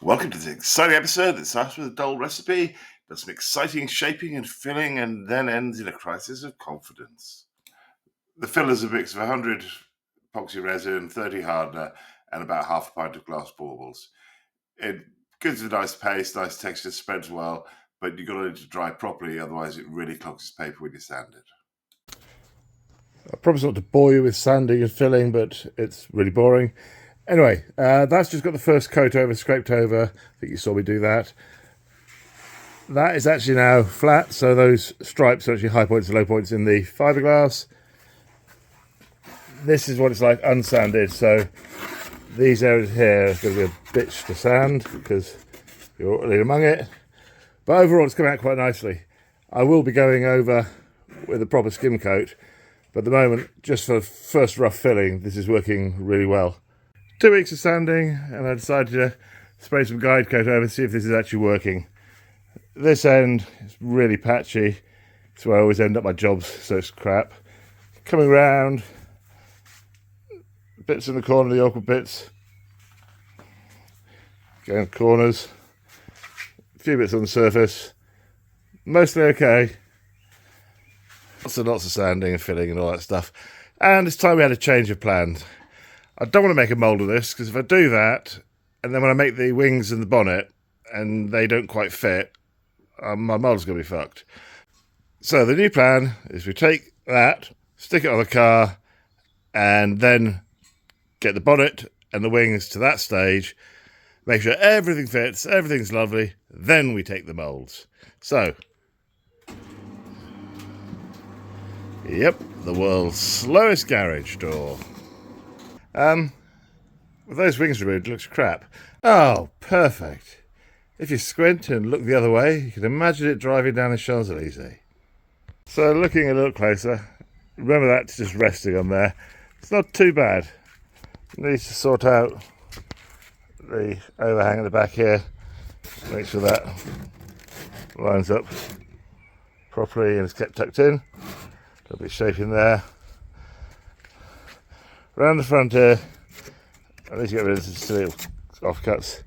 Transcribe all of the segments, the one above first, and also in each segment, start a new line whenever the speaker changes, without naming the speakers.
Welcome to the exciting episode that starts with a dull recipe, does some exciting shaping and filling, and then ends in a crisis of confidence. The fill is a mix of 100 epoxy resin, 30 hardener, and about half a pint of glass baubles. It gives a nice paste, nice texture, spreads well, but you've got to let it dry properly, otherwise it really clogs the paper when you sand it.
I promise not to bore you with sanding and filling, but it's really boring. Anyway, that's just got the first coat over, scraped over. I think you saw me do that. That is actually now flat, so those stripes are actually high points and low points in the fiberglass. This is what it's like unsanded, so these areas here are going to be a bitch to sand because you're all among it. But overall, it's come out quite nicely. I will be going over with a proper skim coat, but at the moment, just for first rough filling, this is working really well. 2 weeks of sanding, and I decided to spray some guide coat over and see if this is actually working. This end is really patchy. It's where I always end up my jobs, so it's crap. Coming round, bits in the corner, the awkward bits. Going corners, a few bits on the surface. Mostly okay. Lots of sanding and filling and all that stuff. And it's time we had a change of plans. I don't want to make a mould of this, because if I do that, and then when I make the wings and the bonnet, and they don't quite fit, my mould's going to be fucked. So the new plan is we take that, stick it on the car, and then get the bonnet and the wings to that stage, make sure everything fits, everything's lovely, then we take the moulds. So, yep, the world's slowest garage door. With those wings removed, it looks crap. Oh, perfect. If you squint and look the other way, you can imagine it driving down the Champs-Elysees. So looking a little closer, remember that's just resting on there. It's not too bad. Needs to sort out the overhang at the back here. Make sure that lines up properly and is kept tucked in. A little bit of shaping there. Around the front here, I need to get rid of the silly offcuts.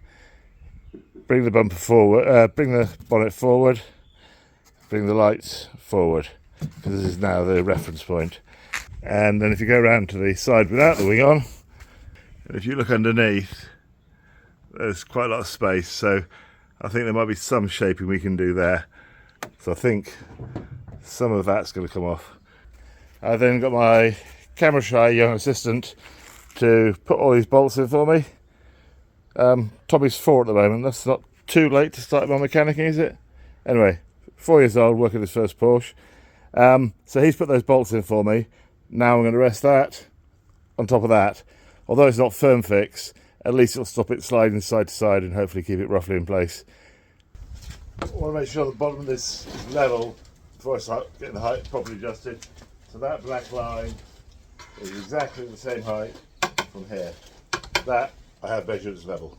Bring the bumper forward, bring the bonnet forward, bring the lights forward, because this is now the reference point. And then if you go around to the side without the wing on, and if you look underneath, there's quite a lot of space, so I think there might be some shaping we can do there. So I think some of that's going to come off. I then got my camera shy young assistant to put all these bolts in for me. Tommy's 4 at the moment. That's not too late to start my mechanicking, is it? Anyway, 4 years old, working his first Porsche. So he's put those bolts in for me. Now I'm going to rest that on top of that. Although it's not firm fix, at least it'll stop it sliding side to side and hopefully keep it roughly in place. I want to make sure the bottom of this is level before I start getting the height properly adjusted. So that black line is exactly the same height from here. That I have measured as level.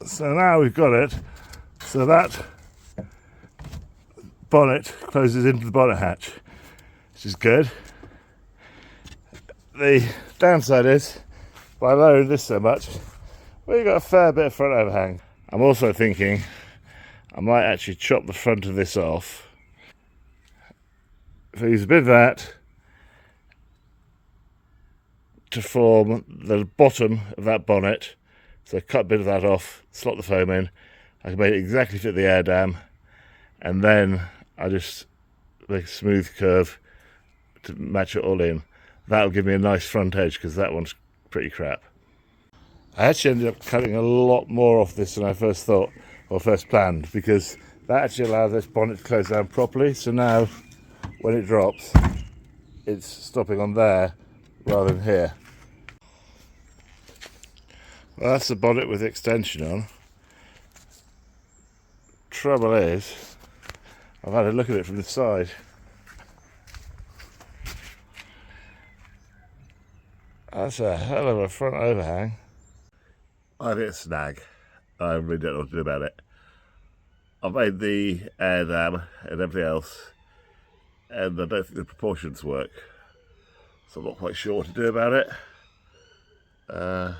So now we've got it, so that bonnet closes into the bonnet hatch, which is good. The downside is, by lowering this so much, we've got a fair bit of front overhang. I'm also thinking I might actually chop the front of this off. If I use a bit of that to form the bottom of that bonnet, so cut a bit of that off, slot the foam in, I can make it exactly fit the Airdam, and then I just make a smooth curve to match it all in. That'll give me a nice front edge, because that one's pretty crap. I actually ended up cutting a lot more off this than I first thought, or first planned, because that actually allows this bonnet to close down properly. So now when it drops, it's stopping on there rather than here. Well, that's the bonnet with the extension on. Trouble is, I've had a look at it from the side. That's a hell of a front overhang. I think it's a snag. I really don't know what to do about it. I've made the Airdam and everything else, and I don't think the proportions work. so I'm not quite sure what to do about it. And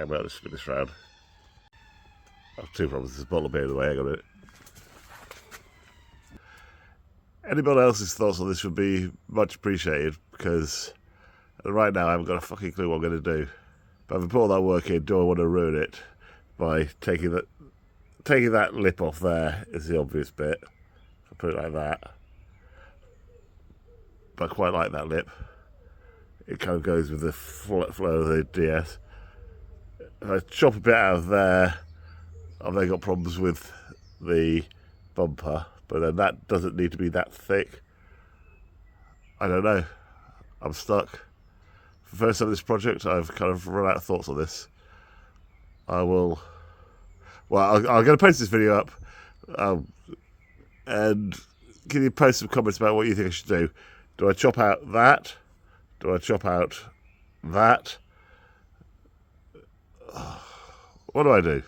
we'll just spin this round. I have two problems. There's a bottle of beer in the way. Hang on a minute. Anybody else's thoughts on this would be much appreciated, because right now I haven't got a fucking clue what I'm going to do. But having put all that work in, do I want to ruin it by taking that lip off there is the obvious bit. If I put it like that. But I quite like that lip. It kind of goes with the flow of the DS. If I chop a bit out of there, I've then got problems with the bumper, but then that doesn't need to be that thick. I don't know. I'm stuck. For the first time in this project, I've kind of run out of thoughts on this. I'm going to post this video up, and can you post some comments about what you think I should do? Do I chop out that? Do I chop out that? What do I do?